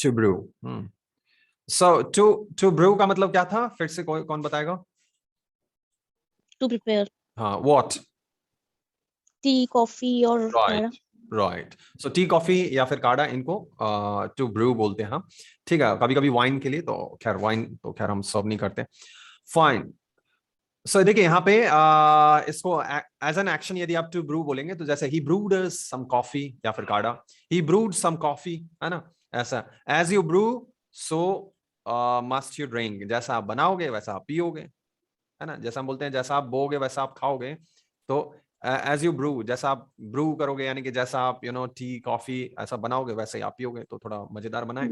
To brew. So to brew का मतलब क्या था, फिर से कौन बताएगा? To prepare. हाँ, व्हाट? टी, कॉफी और काढ़ा। राइट। सो टी, कॉफी या फिर काढ़ा, इनको टू ब्रू बोलते हैं हम। ठीक है, कभी कभी वाइन के लिए, तो खैर वाइन तो खैर हम सर्व नहीं करते। फाइन। सो देखिए यहाँ पे इसको एज एन एक्शन यदि आप टू ब्रू बोलेंगे तो जैसे ही ब्रूड सम कॉफी या फिर काढ़ा, ही ब्रूड सम कॉफी, है ना, ऐसा। As you brew so must you drink, जैसा आप बनाओगे वैसा आप पियोगे, है ना। जैसा हम बोलते हैं जैसा आप बोगे वैसा आप खाओगे, तो एज यू ब्रू, जैसा आप ब्रू करोगे यानी कि जैसा आप टी कॉफी ऐसा बनाओगे वैसे ही आप पियोगे, तो थोड़ा मजेदार बनाए।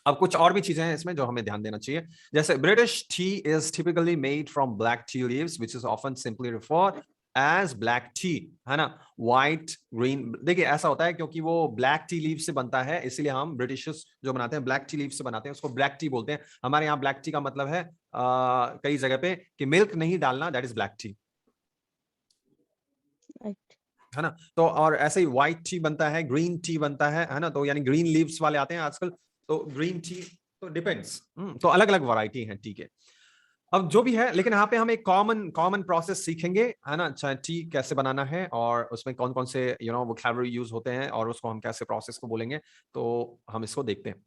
अब कुछ और भी चीजें हैं इसमें जो हमें ध्यान देना चाहिए, जैसे British tea is typically made from black tea leaves which is often simply referred as black tea, है ना। व्हाइट ग्रीन, देखिए ऐसा होता है क्योंकि वो ब्लैक टी लीव से बनता है, इसलिए हम ब्रिटिशर्स जो बनाते हैं ब्लैक टी लीव से बनाते हैं, उसको ब्लैक टी बोलते हैं। हमारे यहाँ ब्लैक टी का मतलब है कई जगह पे कि मिल्क नहीं डालना, दैट इज ब्लैक टी, है ना। तो और ऐसे ही व्हाइट टी बनता है, ग्रीन टी बनता है ना, तो यानी ग्रीन लीव्स वाले आते हैं आजकल, तो ग्रीन टी, तो डिपेंड्स। तो अलग अलग वैरायटी है टी के। अब जो भी है, लेकिन यहाँ पे हम एक कॉमन प्रोसेस सीखेंगे, है ना, चाहे टी कैसे बनाना है और उसमें कौन कौन से वोकैबुलरी यूज होते हैं और उसको हम कैसे प्रोसेस को बोलेंगे, तो हम इसको देखते हैं।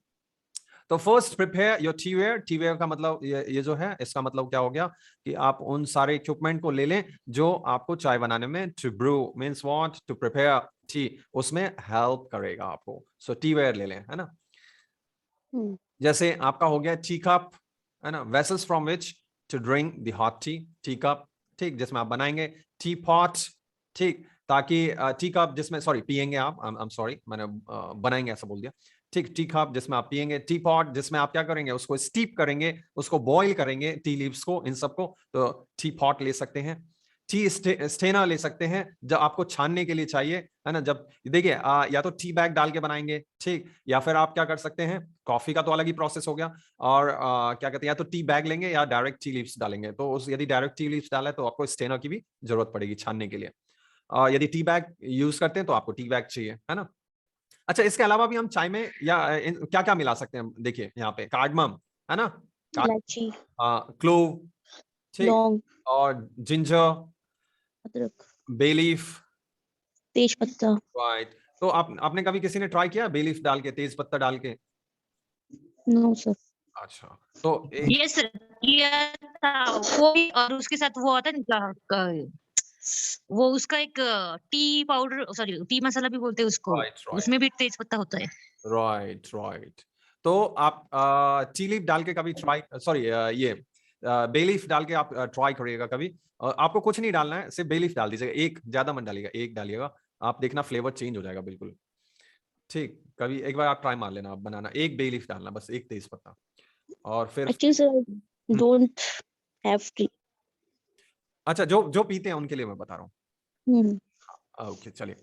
तो first prepare your tea ware. Tea ware का मतलब ये जो है, इसका मतलब क्या हो गया कि आप उन सारे इक्विपमेंट को ले लें जो आपको चाय बनाने में, to brew means what, to prepare tea, उसमें हेल्प करेगा आपको। सो टी वेयर ले लें, है ना। जैसे आपका हो गया टी कप, है ना, vessels from which to drink the hot tea, tea cup, ठीक, जिसमें आप बनाएंगे। टी पॉट, ठीक, ताकि टी कप जिसमें, सॉरी पियेंगे आप, आई एम सॉरी, मैंने बनाएंगे ऐसा बोल दिया, ठीक। टी कप जिसमें आप पियेंगे, टी पॉट जिसमें आप क्या करेंगे, उसको स्टीप करेंगे, उसको बॉईल करेंगे, टी लीव्स को, इन सबको, तो टी पॉट ले सकते हैं। टी स्टेनर ले सकते हैं जब आपको छानने के लिए चाहिए, है ना। जब देखिए या तो टी बैग डाल के बनाएंगे, ठीक, या फिर आप क्या कर सकते हैं, कॉफी का तो अलग ही प्रोसेस हो गया, और क्या कहते हैं, या तो टी बैग लेंगे या डायरेक्ट टी लीव्स डालेंगे, तो उस यदि डायरेक्ट टी लीव्स डाला है तो आपको स्टेनर की भी जरूरत पड़ेगी छानने के लिए। यदि टी बैग यूज करते हैं तो आपको टी बैग चाहिए, है ना। अच्छा, इसके अलावा भी हम चाय में या क्या क्या मिला सकते हैं, देखिए यहाँ पे कार्डमम, है ना, इलायची, क्लोव, ठीक, लौंग, और जिंजर, अदरक, बे लीफ, तेज पत्ता। राइट। तो आपने कभी किसी ने ट्राई किया बे लीफ डाल के, तेज पत्ता डाल के? No sir. अच्छा, तो यस सर, किया था कोई, और उसके साथ वो आता है ना, वो उसका एक टी पाउडर, सॉरी टी मसाला भी बोलते हैं उसको, राइट उसमें भी तेज पत्ता होता है। Right right. तो आप टी लीफ डाल के कभी ट्राई, सॉरी ये बे लीफ डाल के आप ट्राई करिएगा कभी। आपको कुछ नहीं डालना है, सिर्फ बे लीफ डाल दीजिएगा, एक, ज्यादा मत डालिएगा, एक डालिएगा, आप देखना फ्लेवर चेंज हो जाएगा बिल्कुल, ठीक। कभी एक बार आप ट्राई मार लेना, आप बनाना, एक बे लीफ डालना, बस एक तेज पत्ता, और फिर actually sir don't have T. अच्छा, जो जो पीते हैं उनके लिए मैं बता रहा हूँ। ओके, चलिए।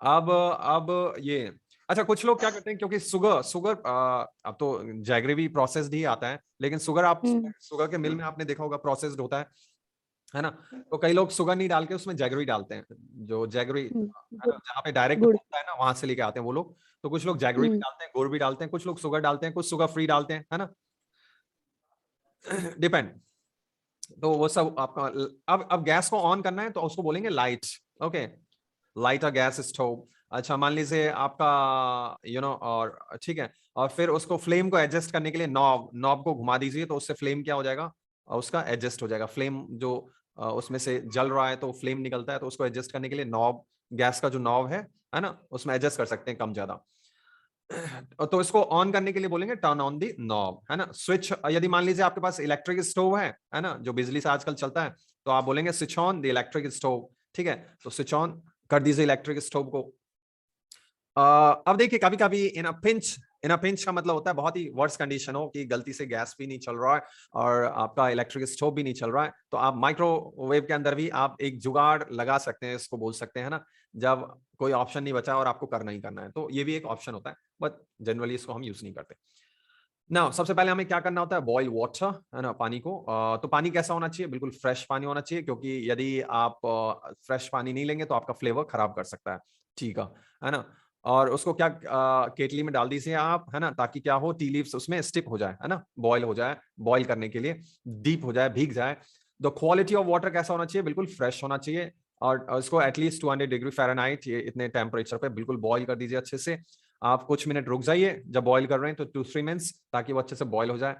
अब ये, अच्छा, कुछ लोग क्या करते हैं, क्योंकि शुगर अब तो जैगरी भी प्रोसेस्ड ही आता है, लेकिन शुगर, आप शुगर के मिल में आपने देखा होगा प्रोसेस्ड होता है ना। तो कई लोग शुगर नहीं डाल के उसमें जैगरी डालते हैं, जो जैगरी, है ना, जहाँ पे डायरेक्ट होता है ना, वहां से लेके आते हैं वो लोग। तो कुछ लोग जैगरी भी डालते हैं, गुड़ भी डालते हैं, कुछ लोग शुगर डालते हैं, कुछ शुगर फ्री डालते हैं, है ना, डिपेंड। तो वो सब आपका, अब गैस को ऑन करना है तो उसको बोलेंगे light, okay, light a gas stove. अच्छा, मान लीजिए आपका और ठीक है, और फिर उसको फ्लेम को एडजस्ट करने के लिए नॉब नॉब को घुमा दीजिए, तो उससे फ्लेम क्या हो जाएगा, उसका एडजस्ट हो जाएगा, फ्लेम जो उसमें से जल रहा है तो फ्लेम निकलता है, तो उसको एडजस्ट करने के लिए नॉब, गैस का जो नॉब है ना, उसमें एडजस्ट कर सकते हैं कम ज्यादा। तो इसको ऑन करने के लिए बोलेंगे टर्न ऑन दी नॉब, है ना। स्विच, यदि मान लीजिए आपके पास इलेक्ट्रिक स्टोव है ना, जो बिजली से आजकल चलता है, तो आप बोलेंगे switch on the electric stove, ठीक है, तो स्विच ऑन कर दीजिए इलेक्ट्रिक स्टोव को। अब देखिए, कभी कभी इन अ पिंच का मतलब होता है बहुत ही वर्स्ट कंडीशन हो, कि गलती से गैस भी नहीं चल रहा है और आपका इलेक्ट्रिक स्टोव भी नहीं चल रहा है, तो आप माइक्रोवेव के अंदर भी आप एक जुगाड़ लगा सकते हैं, इसको बोल सकते हैं ना, जब कोई ऑप्शन नहीं बचा और आपको करना ही करना है, तो ये भी एक ऑप्शन होता है, बट जनरली इसको हम यूज नहीं करते ना। सबसे पहले हमें क्या करना होता है, बॉयल वाटर, है ना, पानी को। तो पानी कैसा होना चाहिए, बिल्कुल फ्रेश पानी होना चाहिए, क्योंकि यदि आप फ्रेश पानी नहीं लेंगे तो आपका फ्लेवर खराब कर सकता है, ठीक है ना। और उसको क्या केटली में डाल दीजिए आप, है ना, ताकि क्या हो, टी लीव्स उसमें स्टिप हो जाए, है ना, बॉयल हो जाए, बॉयल करने के लिए डीप हो जाए, भीग जाए। द क्वालिटी ऑफ वाटर कैसा होना चाहिए, बिल्कुल फ्रेश होना चाहिए, और इसको एटलीस्ट 200 डिग्री फ़ारेनहाइट, ये इतने टेम्परेचर पे बिल्कुल बॉयल कर दीजिए अच्छे से। आप कुछ मिनट रुक जाइए जब बॉयल कर रहे हैं, तो 2-3 मिनट्स, ताकि वो अच्छे से बॉयल हो जाए,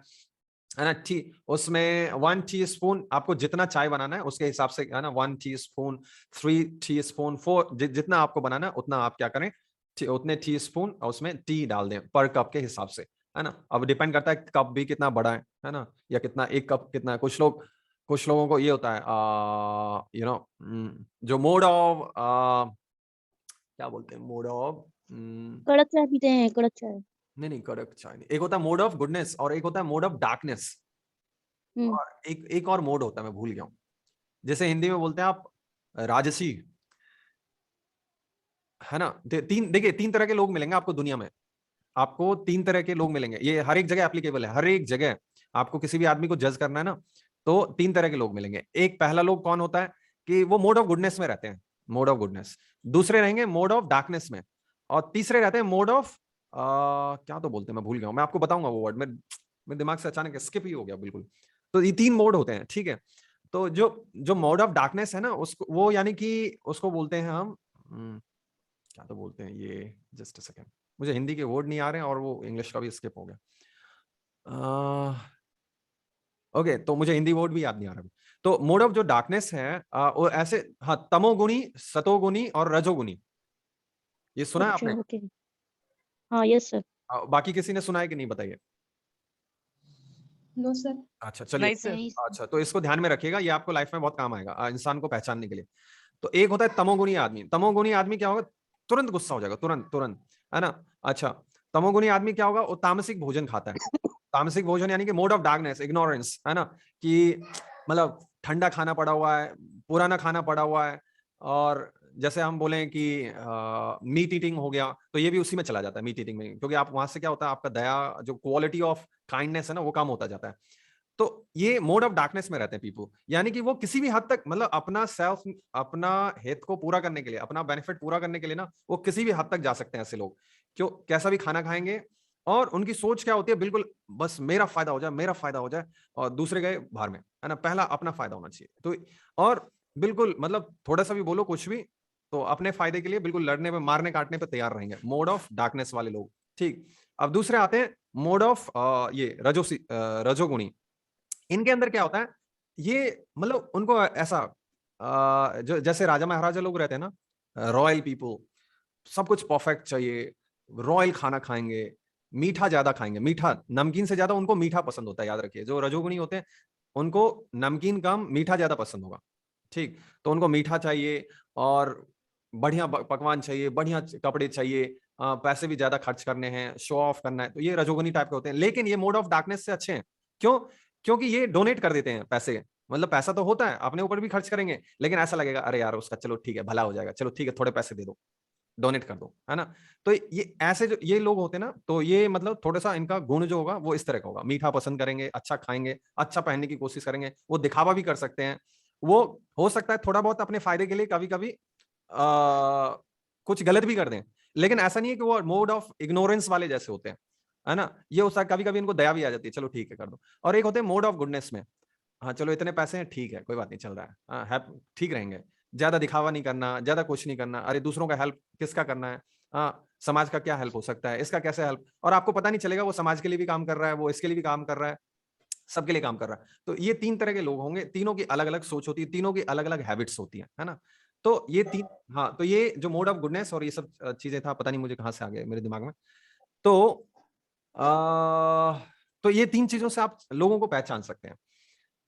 है ना। ठीक, उसमें 1 टीस्पून, आपको जितना चाय बनाना है उसके हिसाब से, है ना, 1 टीस्पून, 3 टीस्पून, 4, जितना आपको बनाना है उतना आप क्या करें, उतने टीस्पून उसमें टी डाल दें पर कप के हिसाब से, है ना। अब डिपेंड करता है कप भी कितना बड़ा है ना, या कितना, एक कप कितना है। कुछ लोगों को ये होता है, जो मोड ऑफ, क्या बोलते हैं, मोड ऑफ, कड़क चाय पीते हैं, कड़क चाय। नहीं नहीं, कड़क चाय नहीं, एक होता है मोड ऑफ गुडनेस और एक होता है मोड ऑफ डार्कनेस, हम्म। और एक और मोड होता है, मैं भूल गया हूँ, जैसे हिंदी में बोलते हैं आप राजसी, है ना। देखिए 3 तरह के लोग मिलेंगे आपको दुनिया में, आपको 3 तरह के लोग मिलेंगे, ये हर एक जगह एप्लीकेबल है, हर एक जगह आपको किसी भी आदमी को जज करना है ना, तो 3 तरह के लोग मिलेंगे। एक पहला लोग कौन होता है कि वो मोड ऑफ गुडनेस में रहते हैं, मोड ऑफ गुडनेस। दूसरे रहेंगे मोड ऑफ डार्कनेस में, और तीसरे रहते हैं मोड ऑफ, क्या तो बोलते हैं, मैं भूल गया हूं, मैं आपको बताऊंगा वो वर्ड, मेरे दिमाग से अचानक स्किप ही हो गया बिल्कुल। तो ये 3 मोड होते हैं, ठीक है। तो जो जो मोड ऑफ डार्कनेस है ना, उसको वो यानी कि उसको बोलते हैं हम, क्या तो बोलते हैं ये, जस्ट अ सेकंड, मुझे हिंदी के वर्ड नहीं आ रहे हैं और वो इंग्लिश का भी स्किप हो गया। ओके, तो मुझे हिंदी वर्ड भी याद नहीं आ रहा अभी। तो मोड ऑफ जो डार्कनेस है, वो ऐसे, हाँ, तमोगुणी, सतोगुणी और रजोगुणी, ये सुना है अच्छा, आपने? ओके। हाँ, यस सर। बाकी किसी ने सुना है कि नहीं, बताइए। No sir. अच्छा चलिए, नहीं सर। नहीं। अच्छा तो इसको ध्यान में रखिएगा, ये आपको लाइफ में बहुत काम आएगा, इंसान को पहचानने के लिए। तो एक होता है तमोगुणी आदमी। तमोगुणी आदमी क्या होगा, तुरंत गुस्सा हो जाएगा, तुरंत तुरंत, है ना। अच्छा, तमोगुणी आदमी क्या होगा, वो तामसिक भोजन खाता है। तामसिक भोजन यानी कि मोड ऑफ डार्कनेस, इग्नोरेंस, है ना, कि मतलब ठंडा खाना पड़ा हुआ है, पुराना खाना पड़ा हुआ है, और जैसे हम बोले कि मीट ईटिंग हो गया, तो ये भी उसी में चला जाता है, मीट ईटिंग में, क्योंकि आप वहां से क्या होता है, आपका दया, जो क्वालिटी ऑफ काइंडनेस है ना, वो कम होता जाता है। तो ये मोड ऑफ डार्कनेस में रहते हैं पीपल, यानी कि वो किसी भी हद तक, मतलब अपना सेल्फ, अपना हित को पूरा करने के लिए, अपना बेनिफिट पूरा करने के लिए ना, वो किसी भी हद तक जा सकते हैं ऐसे लोग, क्यों, कैसा भी खाना खाएंगे, और उनकी सोच क्या होती है, बिल्कुल बस मेरा फायदा हो जाए, मेरा फायदा हो जाए, और दूसरे गए बाहर में, है ना, पहला अपना फायदा होना चाहिए। तो और बिल्कुल मतलब थोड़ा सा भी बोलो कुछ भी, तो अपने फायदे के लिए बिल्कुल लड़ने पे, मारने काटने पे तैयार रहेंगे, मोड ऑफ डार्कनेस वाले लोग, ठीक। अब दूसरे आते हैं मोड ऑफ ये रजोगुणी। इनके अंदर क्या होता है, ये मतलब उनको ऐसा, जो जैसे राजा महाराजा लोग रहते हैं ना, रॉयल पीपल, सब कुछ परफेक्ट चाहिए, रॉयल खाना खाएंगे, मीठा ज्यादा खाएंगे, मीठा, नमकीन से ज्यादा उनको मीठा पसंद होता है, याद रखिए, जो रजोगुणी होते हैं उनको नमकीन कम, मीठा ज्यादा पसंद होगा, ठीक। तो उनको मीठा चाहिए, और बढ़िया पकवान चाहिए, बढ़िया कपड़े चाहिए, पैसे भी ज्यादा खर्च करने हैं, शो ऑफ करना है, तो ये रजोगुनी टाइप के होते हैं। लेकिन ये मोड ऑफ डार्कनेस से अच्छे हैं, क्यों, क्योंकि ये डोनेट कर देते हैं पैसे, मतलब पैसा तो होता है, अपने ऊपर भी खर्च करेंगे, लेकिन ऐसा लगेगा, अरे यार उसका चलो ठीक है, भला हो जाएगा, चलो ठीक है, थोड़े पैसे दे दो, डोनेट कर दो, है ना। तो ये ऐसे जो ये लोग होते हैं ना, तो ये मतलब थोड़ा सा इनका गुण जो होगा वो इस तरह का होगा, मीठा पसंद करेंगे, अच्छा खाएंगे, अच्छा पहनने की कोशिश करेंगे, वो दिखावा भी कर सकते हैं, वो हो सकता है थोड़ा बहुत अपने फायदे के लिए कभी कभी कुछ गलत भी कर दें, लेकिन ऐसा नहीं है कि वो मोड ऑफ इग्नोरेंस वाले जैसे होते हैं, है ना। ये हो सकता है कभी कभी इनको दया भी आ जाती है, चलो ठीक है कर दो। और एक होते हैं मोड ऑफ गुडनेस में, हाँ चलो इतने पैसे हैं, ठीक है, कोई बात नहीं, चल रहा है, हाँ, ठीक रहेंगे, ज्यादा दिखावा नहीं करना, ज्यादा कुछ नहीं करना, अरे दूसरों का हेल्प किसका करना है, हाँ, समाज का क्या हेल्प हो सकता है, इसका कैसे हेल्प, और आपको पता नहीं चलेगा वो समाज के लिए भी काम कर रहा है, वो इसके लिए भी काम कर रहा है, सबके लिए काम कर रहा है। तो ये 3 तरह के लोग होंगे, तीनों की अलग अलग सोच होती है, तीनों की अलग अलग हैबिट्स होती है ना। तो ये 3, हाँ, तो ये जो मोड ऑफ गुडनेस और ये सब चीजें था, पता नहीं मुझे कहाँ से आ गए मेरे दिमाग में। तो तो ये 3 चीजों से आप लोगों को पहचान सकते हैं।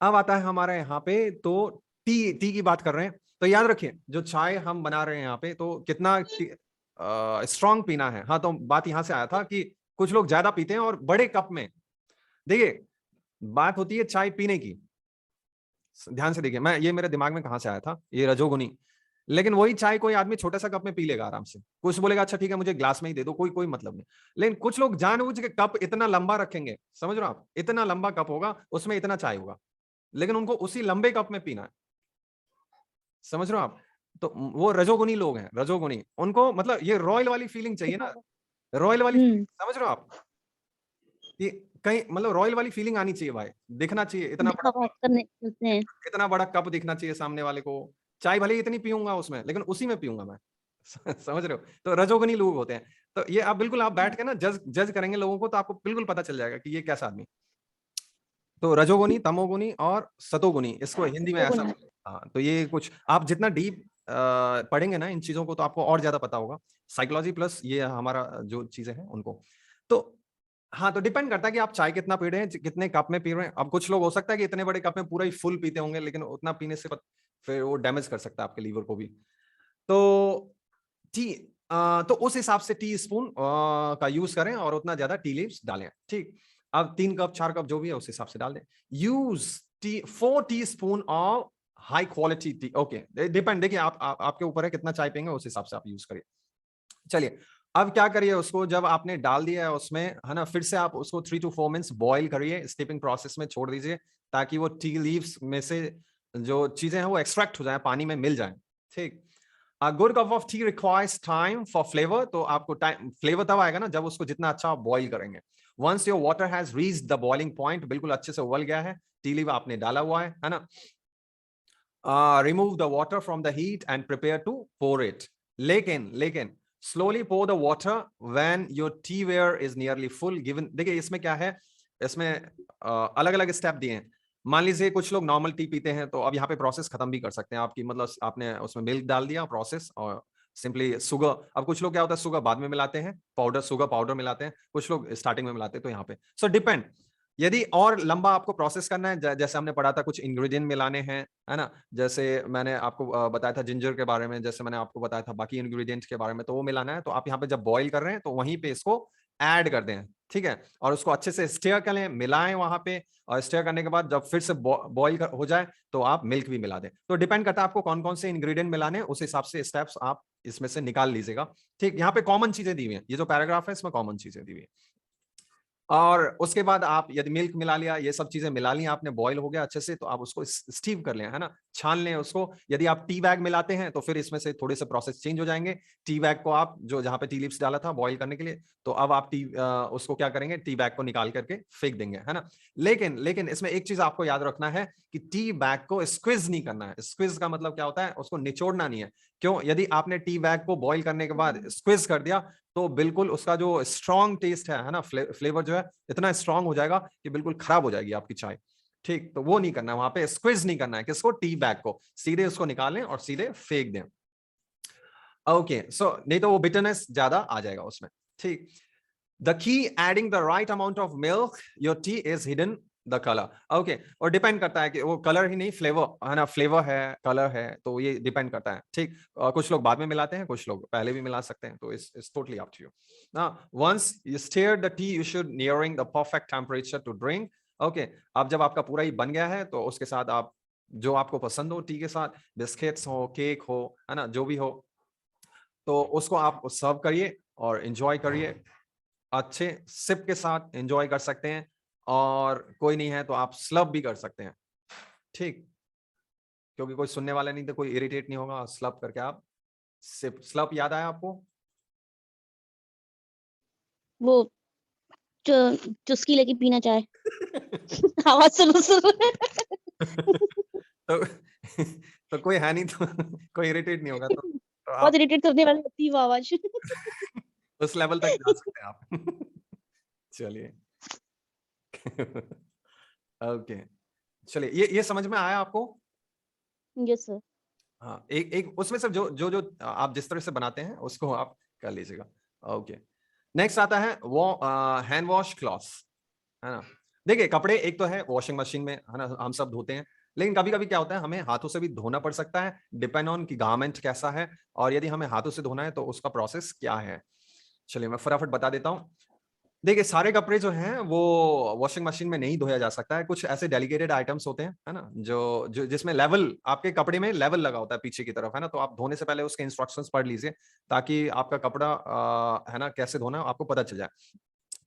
अब आता है हमारे यहाँ पे, तो टी की बात कर रहे हैं, तो याद रखिए जो चाय हम बना रहे हैं यहाँ पे, तो कितना स्ट्रांग पीना है। हाँ, तो बात यहाँ से आया था कि कुछ लोग ज्यादा पीते हैं और बड़े कप में। देखिए बात होती है चाय पीने की, ध्यान से देखिए, मैं ये मेरे दिमाग में कहाँ से आया था, ये रजोगुनी, लेकिन वही चाय कोई आदमी छोटा सा कप में पी लेगा आराम से, कुछ बोलेगा अच्छा ठीक है मुझे ग्लास में ही दे दो, कोई कोई मतलब नहीं। लेकिन कुछ लोग जानबूझ के कप इतना लंबा रखेंगे, समझ रहे हो आप, इतना लंबा कप होगा, उसमें इतना चाय होगा, लेकिन उनको उसी लंबे कप में पीना है, समझ रहे हो आप। तो वो रजोगुनी लोग हैं, रजोगुनी, उनको मतलब ये रॉयल वाली फीलिंग चाहिए ना, रॉयल वाली फीलिंग, समझ रहे हो आप? ये कहीं मतलब रॉयल वाली फीलिंग आनी चाहिए भाई, दिखना चाहिए दिखावा करने चलते हैं। इतना बड़ा कप दिखना चाहिए सामने वाले को। चाय भले ही इतनी पीऊंगा उसमें, लेकिन उसी में पीऊंगा मैं। समझ रहे हो? तो रजोगुनी लोग होते हैं। तो ये आप बिल्कुल आप बैठ के ना जज करेंगे लोगों को, तो आपको बिल्कुल पता चल जाएगा कि ये कैसा आदमी। तो रजोगुनी, तमोगुनी और सतोगुनी, इसको हिंदी में ऐसा, हाँ, तो ये कुछ आप जितना डीप पढ़ेंगे ना इन चीजों को, तो आपको और ज्यादा पता होगा। साइकोलॉजी प्लस ये हमारा जो चीजें हैं उनको। तो हाँ, तो डिपेंड करता है कि आप चाय कितना पी रहे हैं, कितने कप में पी रहे हैं। अब कुछ लोग हो सकता है कि इतने बड़े कप में पूरा ही फुल पीते होंगे, लेकिन उतना पीने से फिर वो डैमेज कर सकता है आपके लीवर को भी। तो टी तो उस हिसाब से टी स्पून का यूज करें और उतना ज्यादा टी लीव्स डालें, ठीक। अब 3 कप 4 कप जो भी है उस हिसाब से डाल दें। Use 4 tea spoon of high quality T. Okay, depend, देखिए आपके ऊपर है कितना चाय पियेंगे, उस हिसाब से आप यूज करिए। चलिए, अब क्या करिए, उसको जब आपने डाल दिया है उसमें, है ना, फिर से आप उसको 3 to 4 मिनट्स बॉईल करिए, स्टीपिंग प्रोसेस में छोड़ दीजिए, ताकि वो टी लीव्स में से जो चीजें हैं वो एक्सट्रैक्ट हो जाए, पानी में मिल जाए, ठीक। A good cup of tea requires time for flavor, तो आपको टाइम, फ्लेवर तब आएगा ना जब उसको जितना अच्छा आप बॉईल करेंगे। Once your water has reached the boiling point, बिल्कुल अच्छे से उबल गया है, टी लीव आपने डाला हुआ है ना, remove the water from the heat and prepare to pour it. लेकिन slowly pour the water when your teaware is nearly full. Given, देखिए इसमें क्या है, इसमें अलग अलग स्टेप दिए हैं। मान लीजिए कुछ लोग नॉर्मल टी पीते हैं, तो अब यहाँ पे प्रोसेस खत्म भी कर सकते हैं आपकी, मतलब आपने उसमें मिल्क डाल दिया प्रोसेस, और सिंपली शुगर, अब कुछ लोग क्या होता है शुगर बाद में मिलाते हैं, पाउडर, शुगर पाउडर मिलाते हैं, कुछ लोग स्टार्टिंग में मिलाते हैं, तो यहाँ पे सो डिपेंड। यदि और लंबा आपको प्रोसेस करना है, जैसे हमने पढ़ा था कुछ इंग्रेडिएंट मिलाने हैं, है ना, जैसे मैंने आपको बताया था जिंजर के बारे में, जैसे मैंने आपको बताया था बाकी इंग्रेडिएंट्स के बारे में, तो वो मिलाना है, तो आप यहाँ पे जब बॉईल कर रहे हैं तो वहीं पे इसको ऐड कर दें, ठीक है, और उसको अच्छे से स्टेयर करें, मिलाएं वहां पे, और स्टेयर करने के बाद जब फिर से बॉईल हो जाए तो आप मिल्क भी मिला दें। तो डिपेंड करता है आपको कौन कौन से इंग्रेडिएंट मिलाने, उस हिसाब से स्टेप्स आप इसमें से निकाल लीजिएगा, ठीक। यहाँ पे कॉमन चीजें दी हुई हैं, ये जो पैराग्राफ है इसमें कॉमन चीजें दी हुई है। और उसके बाद आप यदि मिल्क मिला लिया, ये सब चीजें मिला ली आपने, बॉईल हो गया अच्छे से, तो आप उसको स्टीव कर लें, है ना, छान लें उसको। यदि आप टी बैग मिलाते हैं तो फिर इसमें से थोड़े से प्रोसेस चेंज हो जाएंगे। टी बैग को आप जो जहां पे टी लीव्स डाला था बॉईल करने के लिए, तो अब आप उसको क्या करेंगे, टी बैग को निकाल करके फेंक देंगे, है ना। लेकिन इसमें एक चीज आपको याद रखना है कि टी बैग को स्क्विज नहीं करना है। स्क्विज का मतलब क्या होता है, उसको निचोड़ना नहीं है। क्यों? यदि आपने टी बैग को बॉईल करने के बाद स्क्विज कर दिया, तो बिल्कुल उसका जो स्ट्रॉन्ग टेस्ट है ना, फ्लेवर जो है इतना स्ट्रॉन्ग हो जाएगा कि बिल्कुल खराब हो जाएगी आपकी चाय, ठीक। तो वो नहीं करना है, वहां पे स्क्विज नहीं करना है, किसको, टी बैग को, सीधे उसको निकालें और सीधे फेंक दें। ओके, सो नहीं तो वो बिटरनेस ज्यादा आ जाएगा उसमें, ठीक। The key adding the right amount of milk, your T is hidden the colour. Okay, और डिपेंड करता है कि वो कलर ही नहीं, फ्लेवर है ना, फ्लेवर है, कलर है, तो ये डिपेंड करता है, ठीक। कुछ लोग बाद में मिलाते हैं, कुछ लोग पहले भी मिला सकते हैं, तो it's totally up to you. Now once you steer the tea, you should nearing the perfect temperature to drink. Okay, अब जब आपका पूरा ही बन गया है, तो उसके साथ आप जो आपको पसंद हो टी के साथ, बिस्किट्स हो, केक हो, है ना, जो भी हो, तो उसको आप सर्व करिए और एंजॉय करिए, अच्छे सिप के साथ एंजॉय कर सकते हैं। और कोई नहीं है तो आप स्लब भी कर सकते हैं, ठीक, क्योंकि कोई सुनने वाला नहीं तो कोई इरिटेट नहीं होगा, स्लब करके आप सिप। स्लब याद आया आपको? वो चुस्की लेके पीना चाहे। आवाज सुनो। तो तो कोई है नहीं तो कोई इरिटेट नहीं होगा, तो बहुत आप इरिटेट करने वाली होती है वो आवाज। उस लेवल तक जा सकते हैं आप। चलिए। ओके, चलिए, ये समझ में आया आपको? Yes sir. हाँ, एक उसमें से जो आप जिस तरह से बनाते हैं उसको आप कर लीजिएगा। ओके, नेक्स्ट आता है वो हैंड वॉश क्लॉथ्स, है ना। देखिए, कपड़े एक तो है वॉशिंग मशीन में, है ना, हम सब धोते हैं, लेकिन कभी कभी क्या होता है हमें हाथों से भी धोना पड़ सकता है, डिपेंड ऑन कि गारमेंट कैसा है, और यदि हमें हाथों से धोना है तो उसका प्रोसेस क्या है। चलिए मैं फटाफट बता देता हूँ। देखिए, सारे कपड़े जो हैं वो वॉशिंग मशीन में नहीं धोया जा सकता है। कुछ ऐसे डेलिकेटेड आइटम्स होते हैं, है ना, जो जिसमें लेवल, आपके कपड़े में लेवल लगा होता है पीछे की तरफ, है ना, तो आप धोने से पहले उसके इंस्ट्रक्शंस पढ़ लीजिए, ताकि आपका कपड़ा है ना कैसे धोना है आपको पता चल जाए।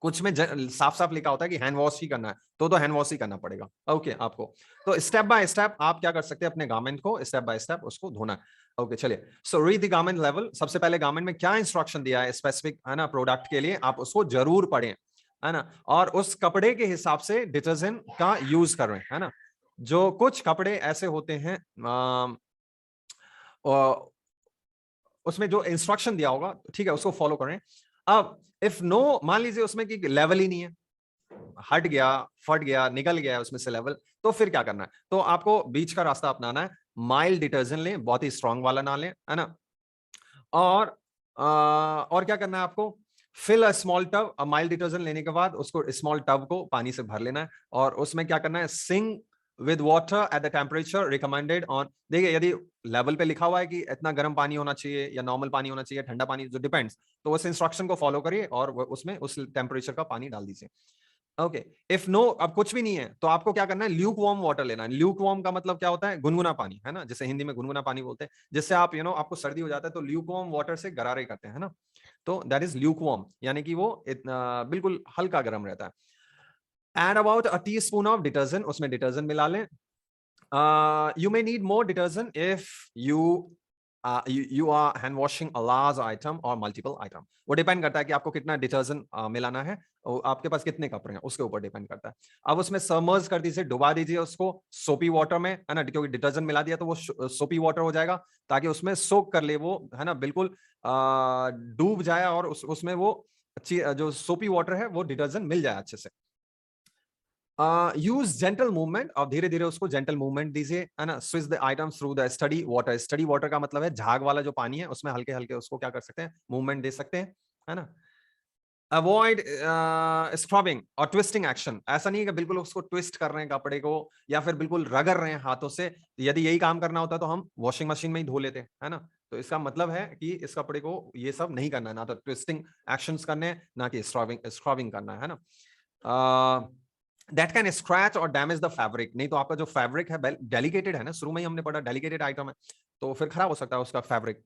कुछ में साफ साफ लिखा होता है कि हैंड वॉश ही करना है, तो हैंड वॉश ही करना पड़ेगा। ओके, आपको तो स्टेप बाय स्टेप आप क्या कर सकते हैं, अपने गारमेंट को स्टेप बाय स्टेप उसको धोना है। ओके चलिए, so read the garment level. सबसे पहले गारमेंट में क्या इंस्ट्रक्शन दिया है स्पेसिफिक, है ना, प्रोडक्ट के लिए, आप उसको जरूर पढ़ें, है ना, और उस कपड़े के हिसाब से डिटर्जेंट का यूज करें, है ना। जो कुछ कपड़े ऐसे होते हैं उसमें जो इंस्ट्रक्शन दिया होगा, ठीक है, उसको फॉलो करें। अब इफ नो, मान लीजिए उसमें कि लेवल ही नहीं है, हट गया, फट गया, निकल गया उसमें से लेवल, तो फिर क्या करना है? तो आपको बीच का रास्ता अपनाना है। माइल्ड डिटर्जेंट लें, बहुत ही स्ट्रांग वाला ना लें, है ना। और क्या करना है आपको? Fill a small tub. Mild detergent लेने के बाद उसको स्मॉल टब को पानी से भर लेना है और उसमें क्या करना है? Sync with water at the temperature recommended on. देखिए, यदि लेवल पे लिखा हुआ है कि इतना गर्म पानी होना चाहिए या नॉर्मल पानी होना चाहिए, ठंडा पानी, जो डिपेंड्स, तो उस इंस्ट्रक्शन को फॉलो करिए और उसमें उस टेम्परेचर का पानी डाल दीजिए। ओके, इफ नो, अब कुछ भी नहीं है, तो आपको क्या करना है? ल्यूक वार्म वाटर लेना है। ल्यूक वार्म का मतलब क्या होता है? गुनगुना पानी, है ना, जिसे हिंदी में गुनगुना पानी बोलते हैं, जिससे आप आपको सर्दी हो जाता है तो ल्यूक वार्म वाटर से गरारे करते हैं, है ना। तो दैट इज ल्यूक वार्म, यानी कि वो बिल्कुल हल्का गर्म रहता है। Add about a teaspoon of detergent, उसमें डिटर्जेंट मिला लें। You may need more detergent if you are hand washing a large item or multiple item. वो डिपेंड करता है कि आपको कितना डिटर्जेंट मिलाना है और आपके पास कितने कपड़े हैं, उसके ऊपर डिपेंड करता है। अब उसमें सबमर्ज कर दीजिए, डुबा दीजिए उसको सोपी वाटर में, है ना, क्योंकि डिटर्जेंट मिला दिया तो वो सोपी वाटर हो जाएगा, ताकि उसमें सोक कर ले वो, है ना, बिल्कुल डूब जाए और उसमें वो जो सोपी वाटर है वो डिटर्जेंट मिल जाए अच्छे से। यूज जेंटल मूवमेंट, और धीरे धीरे उसको जेंटल मूवमेंट दीजिए, है ना। Switch the items through the study water. Study water का मतलब है झाग वाला जो पानी है, उसमें हल्के हल्के उसको क्या कर सकते हैं? मूवमेंट दे सकते हैं, है ना। अवॉइड स्क्रबिंग और ट्विस्टिंग एक्शन। ऐसा नहीं है कि बिल्कुल उसको ट्विस्ट कर रहे हैं कपड़े को या फिर बिल्कुल रगड़ रहे हैं हाथों से। यदि यही काम करना होता तो हम वॉशिंग मशीन में ही धो लेते, है ना। तो इसका मतलब है कि इस कपड़े को ये सब नहीं करना है, ना तो ट्विस्टिंग एक्शंस करने हैं, ना कि स्क्रबिंग करना है ना। दैट कैन स्क्रैच और डैमेज द फैब्रिक। नहीं तो आपका जो फैब्रिक है डेलिकेटेड है ना, शुरू में ही हमने पढ़ा डेलिकेटेड आइटम है, तो फिर खराब हो सकता है उसका फैब्रिक।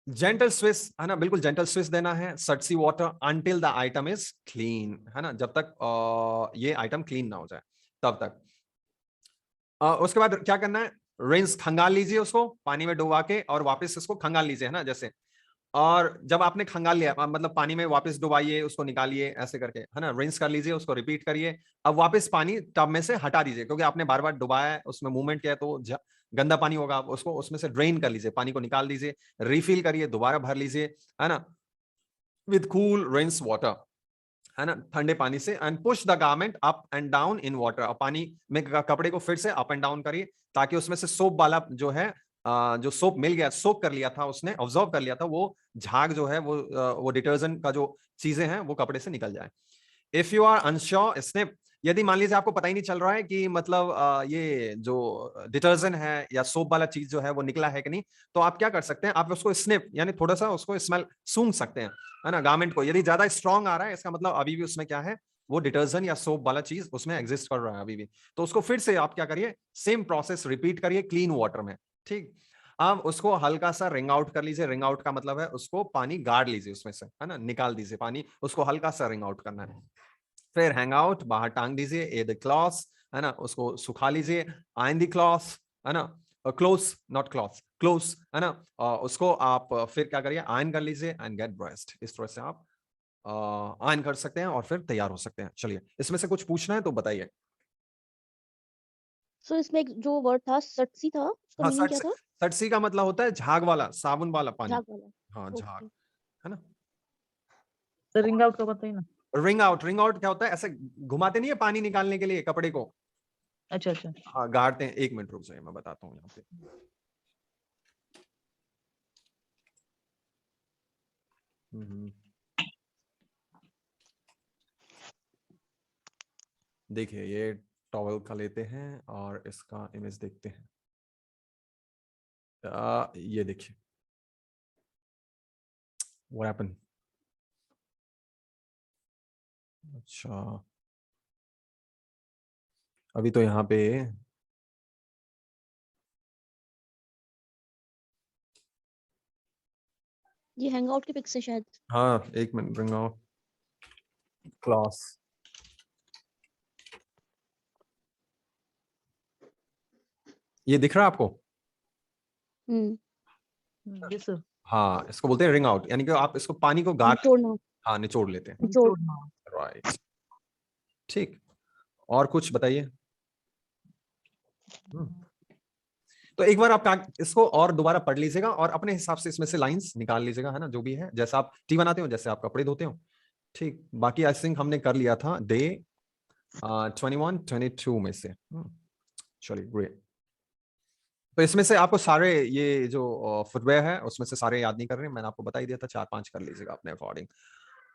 जेंटल स्विस, है ना, बिल्कुल जेंटल स्विस देना है। सर्टसी water until the item is clean, है ना, जब तक ये आइटम क्लीन ना हो जाए तब तक। उसके बाद क्या करना है? रिंस, खंगाल लीजिए उसको पानी में डुबा के और वापस इसको खंगाल लीजिए, है ना, जैसे। और जब आपने खंगाल लिया, मतलब पानी में वापस डुबाइए उसको, निकालिए ऐसे करके, है ना, रिंस कर लीजिए उसको, रिपीट करिए। अब वापस पानी टब में से हटा दीजिए, क्योंकि आपने बार बार डुबाया है, उसमें मूवमेंट किया है, तो गंदा पानी होगा, उसको उसमें से ड्रेन कर लीजिए, पानी को निकाल दीजिए, रिफिल करिए, दोबारा भर लीजिए, है ना, विद कूल रिंस वाटर, है ना, ठंडे पानी से। And push the garment up and down in water. और पानी में कपड़े को फिर से अप एंड डाउन करिए, ताकि उसमें से सोप वाला जो है, जो सोप मिल गया, सोप कर लिया था उसने, ऑब्जर्व कर लिया था, वो झाग जो है, वो डिटर्जेंट का जो चीजें हैं वो कपड़े से निकल जाए। If you are unsure snip. यदि मान लीजिए आपको पता ही नहीं चल रहा है कि मतलब ये जो डिटर्जेंट है या सोप वाला चीज जो है वो निकला है कि नहीं, तो आप क्या कर सकते हैं? आप उसको स्निप, यानी थोड़ा सा उसको स्मेल सूंघ सकते हैं, है ना, गारमेंट को। यदि ज्यादा स्ट्रांग आ रहा है, इसका मतलब अभी भी उसमें क्या है? वो डिटर्जेंट या सोप वाला चीज उसमें एग्जिस्ट कर रहा है अभी भी। तो उसको फिर से आप क्या करिए? सेम प्रोसेस रिपीट करिए क्लीन वाटर में, ठीक। अब उसको हल्का सा रिंग आउट कर लीजिए। रिंग आउट का मतलब है उसको पानी गाड़ लीजिए उसमें से, है ना, निकाल दीजिए पानी, उसको हल्का सा रिंग आउट करना है। फिर हैंग आउट, बाहर टांग दीजिए, ए द क्लॉथ, है ना, उसको सुखा लीजिए। आयन द क्लॉथ, है ना, क्लोज नॉट क्लॉथ, क्लोज, है ना। उसको आप फिर क्या करिए? आयन कर लीजिए एंड गेट ड्रेस्ड। इस तरह से आप आयन कर सकते हैं और फिर तैयार हो सकते हैं। चलिए, इसमें से कुछ पूछना है तो बताइए। सो इसमें एक जो वर्ड था सटसी था, उसका हाँ, मीनिंग क्या था? सटसी का मतलब होता है झाग वाला, साबुन वाला पानी। झाग वाला। हाँ, झाग, ओके। है ना। तो रिंग आउट का बताइए ना। रिंग आउट, रिंग आउट क्या होता है? ऐसे घुमाते नहीं है पानी निकालने के लिए कपड़े को। अच्छा अच्छा। हाँ, गाड़ते हैं। एक मिनट रुक जाइए, मैं बताता हूँ यहाँ पे। हम्म। देखिए, ये टॉवल का लेते हैं और इसका इमेज देखते हैं। ये देखिए, व्हाट हैपन। अच्छा, अभी तो यहाँ पे ये हैंग आउट की पिक से शायद। हाँ, एक मिनट, ब्रिंग आउट क्लास। ये दिख रहा है आपको? हम्म। Yes sir. हाँ, इसको बोलते हैं रिंग आउट, यानी कि आप इसको पानी को गार निचोड़ना, हाँ निचोड़ लेते हैं। निचोड़। राइट, ठीक। और कुछ बताइए। तो एक बार आप इसको और दोबारा पढ़ लीजिएगा और अपने हिसाब से इसमें से लाइंस निकाल लीजिएगा, है ना, जो भी है, जैसा आप टी बनाते हो, जैसे आप कपड़े धोते हो। ठीक, बाकी आई थिंक हमने कर लिया था डे 21 22 में से। चलिए ग्रेट। तो इसमें से आपको सारे ये जो फुटवेयर है उसमें से सारे याद नहीं कर रहे, मैंने आपको बता ही दिया था, 4-5 कर लीजिएगा अपने according.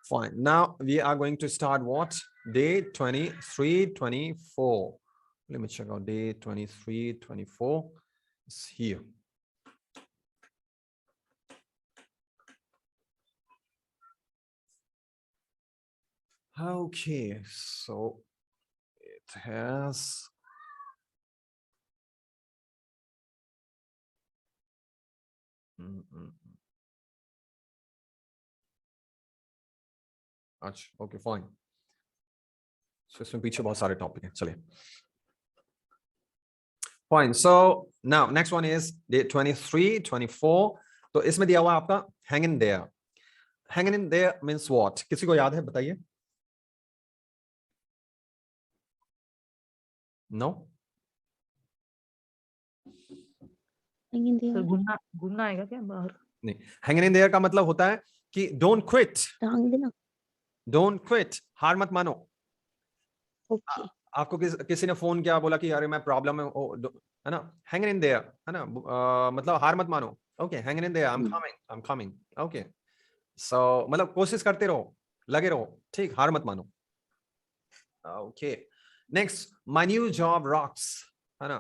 Fine, now we are going to start what, day 23 24। Let me check out, day 23 24 is here. Okay, so it has अच्छा, ओके फाइन। सो इसमें पीछे बहुत सारे टॉपिक हैं, चलिए। Fine, so now next one is day 23 24। तो इसमें दिया हुआ आपका hang in there. Hang in there means what, किसी को याद है बताइए। नो, सर घूमना घूमना आएगा क्या बाहर? नहीं, हैंग इन देयर का मतलब होता है कि डोंट क्विट, टांग देना। डोंट क्विट, हार मत मानो। ओके, आपको किसी ने फोन किया, बोला कि अरे मैं प्रॉब्लम है ना, हैंग इन देयर, है ना, मतलब हार मत मानो। Okay, hang in there, I am coming. Okay, so मतलब कोशिश करते रहो, लगे रहो, ठीक, हार मत मानो। Okay, next, my new job rocks, है ना,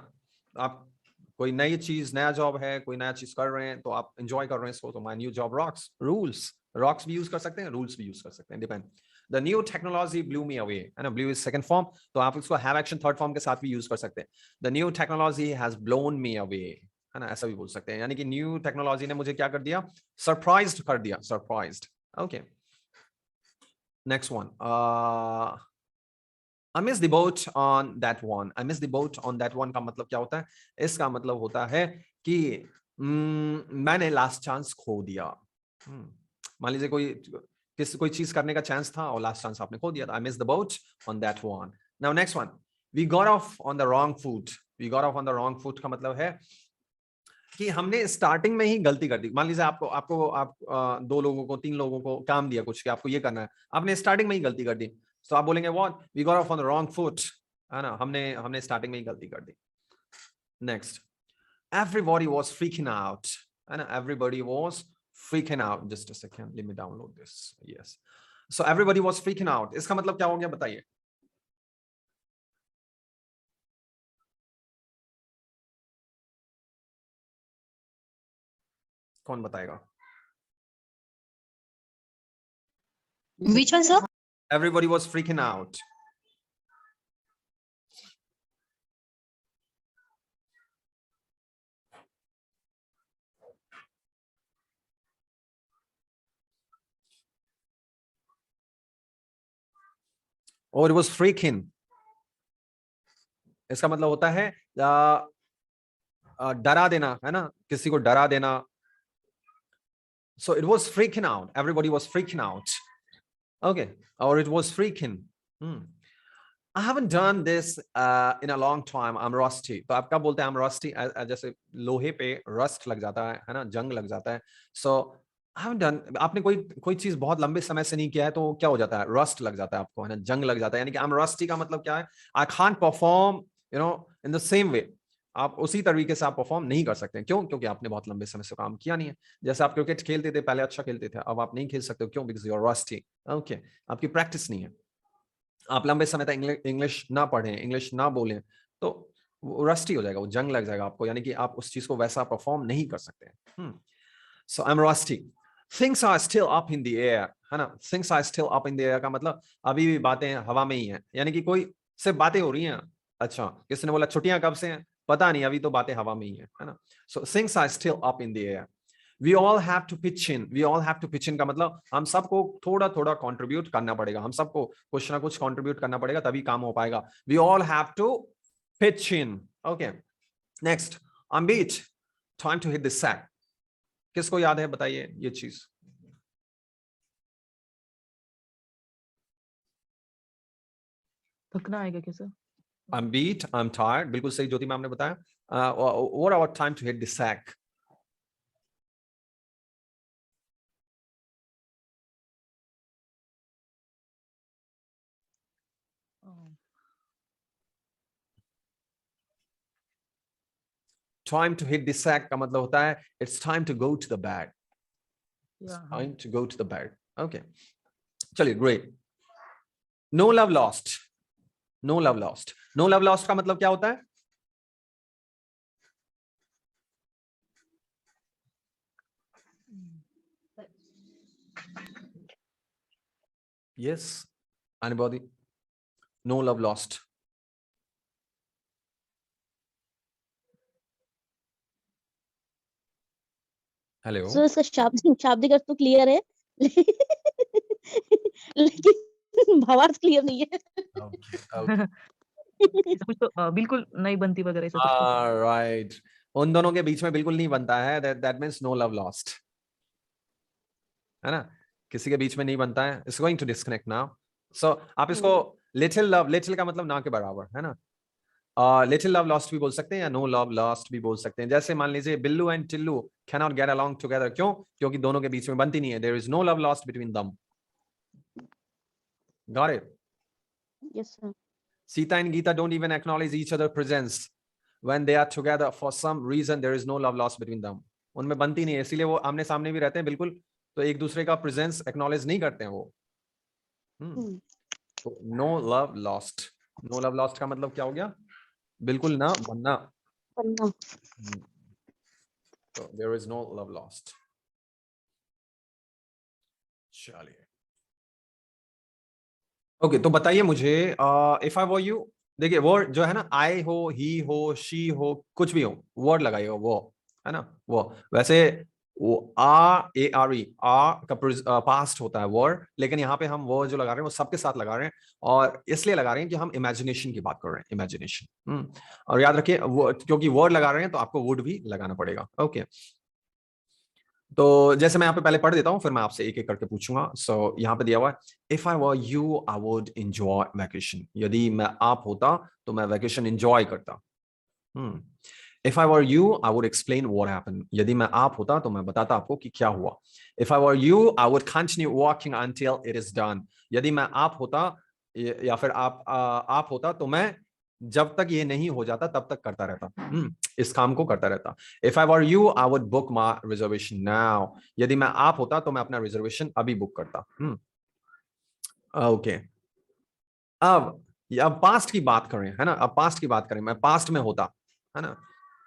आप कोई नई चीज, नया जॉब है, कोई नया चीज कर रहे हैं तो आप एंजॉय कर रहे हैं इसको, तो my new job rocks. Rules, rocks भी यूज कर सकते हैं, रूल्स भी यूज कर सकते हैं, depend. The new technology blue me away, है ना, ब्लू इज सेकंड फॉर्म, तो आप इसको हैव एक्शन थर्ड फॉर्म के साथ भी यूज कर सकते हैं। The new technology has blown me away, है ना, ऐसा भी बोल सकते हैं, यानी कि न्यू टेक्नोलॉजी ने मुझे क्या कर दिया, सरप्राइज्ड कर दिया, surprised. Okay, next one, I miss the boat on that one. I miss the boat on that one का मतलब क्या होता है? इसका मतलब होता है कि मैंने लास्ट चांस खो दिया। मान लीजिए कोई चीज करने का चांस था और लास्ट चांस आपने खो दिया। I miss the boat on that one. Now next one. We got off on the wrong foot. We got off on the wrong foot का मतलब है कि हमने स्टार्टिंग में ही गलती कर दी। मान लीजिए आप 2 लोगों को 3 लोगों को काम दिया कुछ कि आपको ये करना है, आपने स्टार्टिंग में ही गलती कर दी, तो आप बोलेंगे what, we got off on the wrong foot, है ना, हमने स्टार्टिंग में ही गलती कर दी। Next, everybody was freaking out, है ना, everybody was freaking out. Just a second, let me download this. Yes, so everybody was freaking out, इसका मतलब क्या हो गया बताइए। कौन बताएगा? Which one, sir? Everybody was freaking out. Or it was freaking. इसका मतलब होता है डरा देना, है ना, किसी को डरा देना। So it was freaking out. Everybody was freaking out. Okay, or it was freaking. I haven't done this in a long time. I'm rusty. तो आप क्या बोलते हैं I'm rusty? जैसे लोहे पे rust लग जाता है ना, जंग लग जाता है। So I haven't done. आपने कोई चीज बहुत लंबे समय से नहीं किया है तो क्या हो जाता है, rust लग जाता है आपको, है ना, जंग लग जाता है। यानी कि I'm rusty का मतलब क्या है, I can't perform, you know, in the same way. आप उसी तरीके से आप परफॉर्म नहीं कर सकते। क्यों? क्योंकि आपने बहुत लंबे समय से काम किया नहीं है। जैसे आप क्रिकेट खेलते थे पहले, अच्छा खेलते थे, अब आप नहीं खेल सकते हो। क्यों? Because you are rusty. Okay, आपकी प्रैक्टिस नहीं है, आप लंबे समय तक इंग्लिश ना पढ़ें, इंग्लिश ना बोलें, तो वो रस्टी हो जाएगा, वो जंग लग जाएगा आपको, यानी कि आप उस चीज को वैसा परफॉर्म नहीं कर सकते। So I am rusty. Things are still up in the air, है ना, things are still up in the air का मतलब अभी भी बातें हवा में ही है, यानी कि कोई से बातें हो रही हैं। अच्छा, किसी ने बोला छुट्टियां कब से हैं, पता नहीं, अभी तो बातें हवा में ही है ना। So things are still up in the air. We all have to pitch in. We all have to pitch in का मतलब हम सबको थोड़ा थोड़ा कंट्रीब्यूट करना पड़ेगा, हम सबको कुछ ना कुछ कंट्रीब्यूट करना पड़ेगा, तभी काम हो पाएगा। We all have to pitch in. Okay. Next, on beat, time to hit the sack. किसको याद है बताइए ये चीज? थकना आएगा क्या sir? I'm beat, I'm tired, बिल्कुल सही ज्योति मैम ने बताया. What about time to hit the sack? Time to hit the sack का मतलब होता है it's time to go to the bed. It's time to go to the bed. Okay. चलिए, great. No love lost. No love lost. No love lost का मतलब क्या होता है? Yes. Anybody? No love lost. Hello. So इसका शाब्दिक अर्थ तो clear है लेकिन भावार्थ क्लियर नहीं है. Okay, okay. ऐसा कुछ तो बिल्कुल नहीं बनती वगैरह ऐसा कुछ तो. Right. उन दोनों के बीच में बिल्कुल नहीं बनता है. That means no love lost. है ना? किसी के बीच में नहीं बनता है. It's going to disconnect now. So आप इसको little love, little का मतलब ना के बराबर है ना? लिटिल लव लॉस्ट भी बोल सकते हैं या नो लव लॉस्ट भी बोल सकते हैं. जैसे मान लीजिए Billu and Tillu cannot get along together. क्यों? क्योंकि दोनों के बीच में बनती नहीं है. There is no love lost between them. Got it? Yes sir. Sita and Gita don't even acknowledge each other presence when they are together. For some reason there is no love lost between them. उनमें बनती नहीं है, इसीलिए वो आमने सामने भी रहते हैं बिल्कुल, तो एक दूसरे का प्रेजेंस एक्नॉलेज नहीं करते हैं वो. No love lost. No love lost का मतलब क्या हो गया? बिल्कुल ना बनना. So there is no love lost. चलिए. ओके, तो बताइए मुझे इफ आई वर यू. देखिए वर्ड जो है ना, आई हो, ही हो, शी हो, कुछ भी हो, वर्ड लगाइएगा वो, है ना? वो वैसे वो ए आर ई का पास्ट होता है वर्ड, लेकिन यहाँ पे हम वर्ड जो लगा रहे हैं वो सबके साथ लगा रहे हैं, और इसलिए लगा रहे हैं कि हम इमेजिनेशन की बात कर रहे हैं. इमेजिनेशन. और याद रखिए वो, क्योंकि वर्ड लगा रहे हैं तो आपको वुड भी लगाना पड़ेगा. ओके. तो जैसे मैं यहाँ पे पहले पढ़ देता हूँ, फिर मैं आपसे एक एक करके पूछूंगा. सो यहाँ पे दिया हुआ है, if I were you I would enjoy vacation. यदि मैं आप होता तो मैं वैकेशन एंजॉय करता. If I were you I would explain what happened. यदि मैं आप होता तो मैं बताता आपको कि क्या हुआ. If I were you I would continue walking until it is done. यदि मैं आप होता या फिर आप होता तो मैं जब तक ये नहीं हो जाता तब तक करता रहता. इस काम को करता रहता. If I were you I would book my reservation now. यदि मैं आप होता तो मैं अपना रिजर्वेशन अभी बुक करता. ओके. अब पास्ट की बात करें, है ना? अब पास्ट की बात करें, मैं पास्ट में होता, है ना?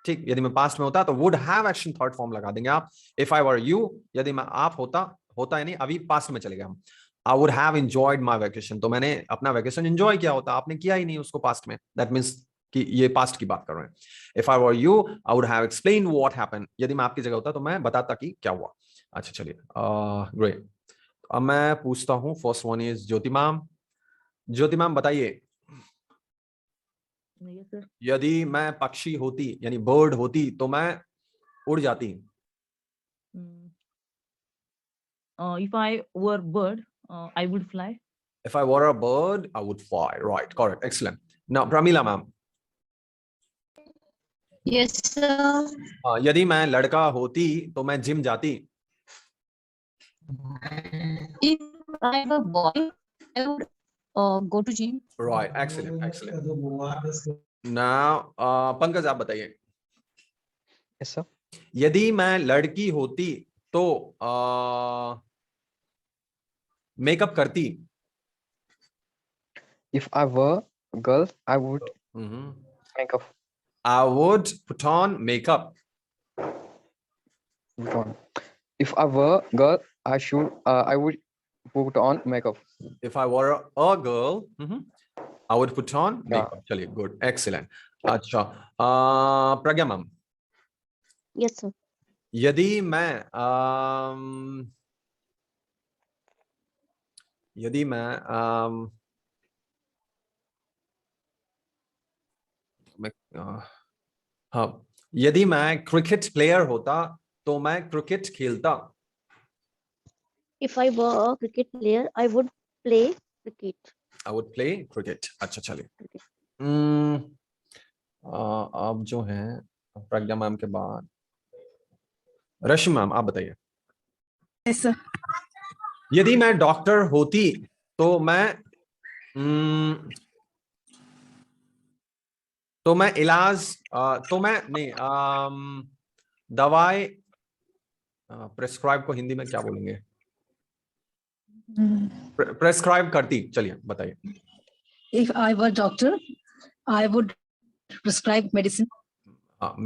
ठीक, यदि मैं पास्ट में होता तो would have action third form लगा देंगे आप. इफ आई वर यू, यदि मैं आप होता यानी अभी पास्ट में चले गए हम. I would have enjoyed my vacation, तो मैंने अपना वैकेशन एंजॉय किया होता. आपने किया ही नहीं उसको पास्ट में. दैट मींस कि ये पास्ट की बात कर रहे हैं. If I were you I would have explain what happened. यदि मैं आपकी जगह होता तो मैं बताता कि क्या हुआ. अच्छा चलिए, ग्रेट. अब मैं पूछता हूँ. First one is Jyoti ma'am. Jyoti ma'am बताइए, नहीं सर. यदि मैं पक्षी होती यानी बर्ड होती तो मैं उड़ जाती. If I were bird, I would fly. If I were a bird, I would fly. Right, correct, excellent. Now, Pramila ma'am. Yes, sir. यदि मैं लड़का होती तो मैं जिम जाती. If I were a boy, I would go to gym. Right, excellent, excellent. Now, Pankaj आप बताइए. Yes sir. यदि मैं लड़की होती तो मेकअप करती. If I were a girl, I would make up. I would put on makeup. Put on. If I were a girl, I would put on makeup. If I were a girl, I would put on makeup. चलिए, good, excellent. अच्छा, प्रज्ञा ma'am. Yes sir. यदि मैं हाँ, यदि मैं cricket player होता तो मैं क्रिकेट खेलता। If I were a cricket player, I would play cricket. I would play cricket. अच्छा चलिए, Cricket. अब जो है प्रज्ञा मैम के बाद रश्मि मैम, आप बताइए। Yes, sir. यदि मैं डॉक्टर होती तो मैं इलाज तो मैं नहीं दवाई प्रेस्क्राइब को हिंदी में क्या बोलेंगे? प्रेस्क्राइब करती। चलिए बताइए। If I were doctor, I would prescribe medicine.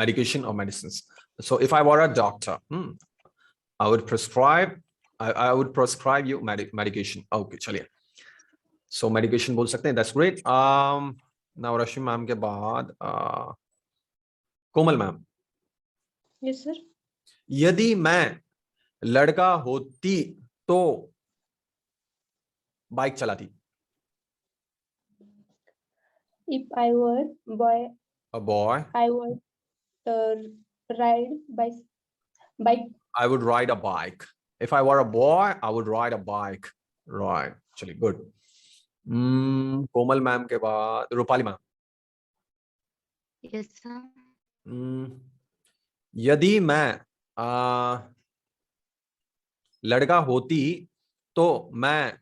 Medication or medicines. So if I were a doctor, I would prescribe you medication. Okay, चलिए। So medication बोल सकते हैं, that's great. Now Rashmi ma'am के बाद कोमल ma'am. Yes, sir. यदि मैं लड़का होती तो बाइक चलाती। If I were boy, A boy, I would ride bike. I would ride a bike. If I were a boy, I would ride a bike. Right. चलिए, good. कोमल ma'am के बाद Rupali ma'am. Yes, sir. यदि मैं लड़का होती तो मैं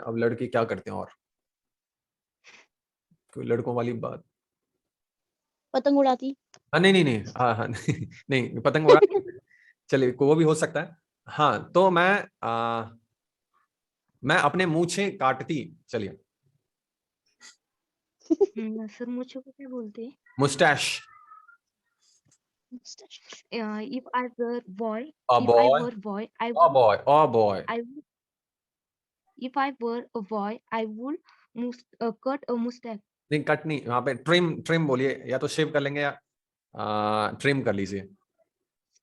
अब लड़की क्या करते हैं? और कोई लड़कों वाली बात? पतंग उड़ाती। नहीं, हाँ नहीं पतंग उड़ा चलिए, वो भी हो सकता है। हाँ, तो मैं अपने मूंछें काटती। चलिए। सर मुझे को क्या बोलते हैं? Moustache. If I were boy, A if boy. I were boy, I Oh boy, oh boy. I would, if I were a boy, I would cut a mustache. नहीं, कट नहीं, वहां पे ट्रिम बोलिए, या तो शेव कर लेंगे या ट्रिम कर लीजिए।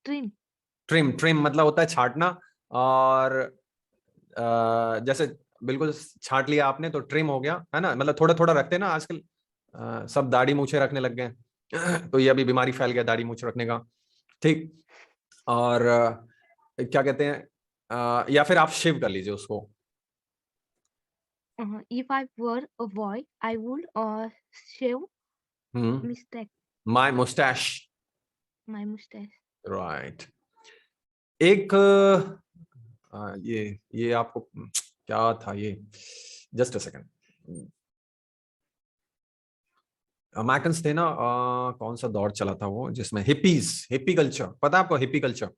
ट्रिम मतलब होता है छाटना, और जैसे बिल्कुल छाट लिया आपने तो ट्रिम हो गया, है ना? मतलब थोड़ा थोड़ा रखते हैं ना आजकल, सब दाढ़ी मूछे रखने लग गए तो ये अभी बीमारी फैल गया दाढ़ी मूछ रखने का, ठीक। और क्या कहते हैं, या फिर आप शेव कर लीजिए उसको। If I were a boy, I would shave My mustache. my mustache. Right. एक ये आपको क्या था ये? Just a second. अमेरिकन्स थे ना, कौन सा दौर चला था वो जिसमें हिप्पी कल्चर, पता है आपको हिप्पी कल्चर?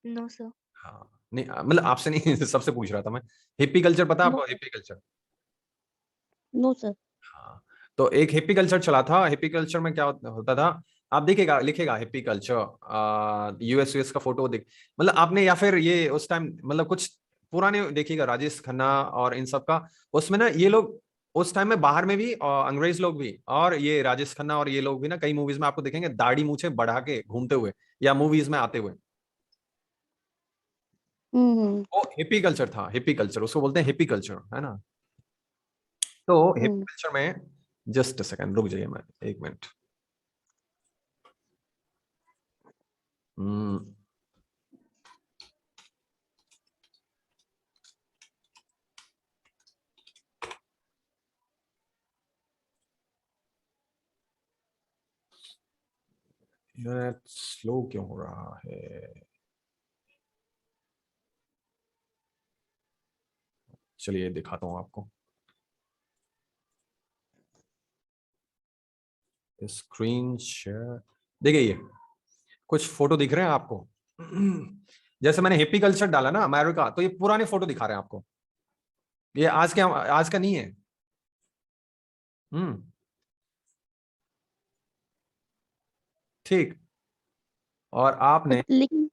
No, sir. हाँ, नहीं मतलब आपसे नहीं सबसे पूछ रहा था मैं। हिप्पी कल्चर पता है No. आपको? Hippie culture? No, sir. हाँ, तो एक हिप्पी कल्चर चला था। हिप्पी कल्चर में क्या होता था, आप देखिएगा, लिखेगा हिप्पी कल्चर, यूएस का फोटो देख, मतलब आपने, या फिर ये उस टाइम मतलब कुछ पुराने देखिएगा, राजेश खन्ना और इन सब का, उसमें ना ये लोग उस टाइम में बाहर में भी, और अंग्रेज लोग भी, और ये राजेश खन्ना और ये लोग भी ना कई मूवीज में आपको देखेंगे दाढ़ी मूछे बढ़ा के घूमते हुए या मूवीज में आते हुए। वो हिप्पी कल्चर था, हिप्पी कल्चर उसको बोलते हैं, हिप्पी कल्चर, है ना? तो हिप्पी कल्चर में, जस्ट अ सेकंड रुक जाइए, मैं 1 मिनट। इंटरनेट स्लो क्यों हो रहा है? चलिए दिखाता हूं आपको, स्क्रीन शेयर। देखिए ये कुछ फोटो दिख रहे हैं आपको? जैसे मैंने हिप्पी कल्चर डाला ना अमेरिका, तो ये पुराने फोटो दिखा रहे हैं आपको, ये आज का नहीं है। ठीक। और आपने लेकिन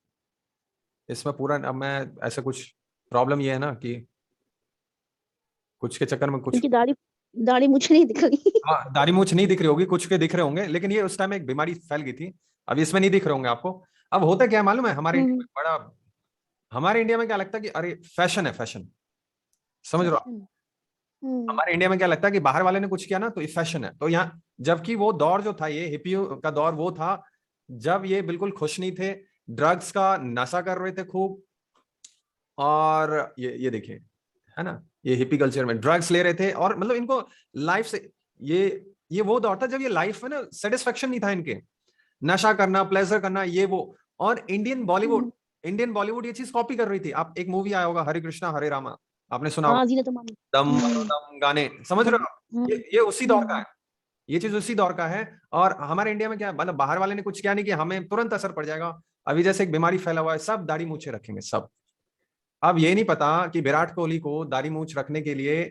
इसमें पूरा, अब मैं ऐसा कुछ, प्रॉब्लम ये है ना कि कुछ के चक्कर में कुछ, उनकी दाढ़ी मुझे नहीं दिख रही। हाँ, दाढ़ी मूछ नहीं दिख रही होगी, कुछ के दिख रहे होंगे, लेकिन ये उस टाइम एक बीमारी फैल गई थी। अब इसमें नहीं दिख रहे होंगे आपको। अब होता क्या है मालूम है, हमारे इंडिया में हमारे इंडिया में क्या लगता है कि अरे फैशन है, फैशन, समझ रहे हो? हमारे इंडिया में क्या लगता है कि बाहर वाले ने कुछ किया ना तो ये फैशन है, तो यहाँ जबकि वो दौर जो था, ये हिपियो का दौर वो था जब ये बिल्कुल खुश नहीं थे, ड्रग्स का नशा कर रहे थे खूब, और ये देखिए, है ना, ये हिपी कल्चर में ड्रग्स ले रहे थे, और मतलब इनको लाइफ से ये वो दौर था जब ये लाइफ में ना सेटिस्फेक्शन नहीं था इनके, नशा करना, प्लेजर करना, ये वो। और इंडियन बॉलीवुड ये चीज कॉपी कर रही थी। आप, एक मूवी आया होगा हरे कृष्णा हरे रामा, आपने सुना होगा, हाँ जीनत अमान। दम दम गाने, समझ रहे हो आप? ये उसी दौर का है, ये चीज उसी दौर का है। और हमारे इंडिया में क्या है, मतलब बाहर वाले ने कुछ किया नहीं कि हमें तुरंत असर पड़ जाएगा। अभी जैसे एक बीमारी फैला हुआ है, सब दाढ़ी मूछे रखेंगे सब। अब ये नहीं पता कि विराट कोहली को दाढ़ी मूछ रखने के लिए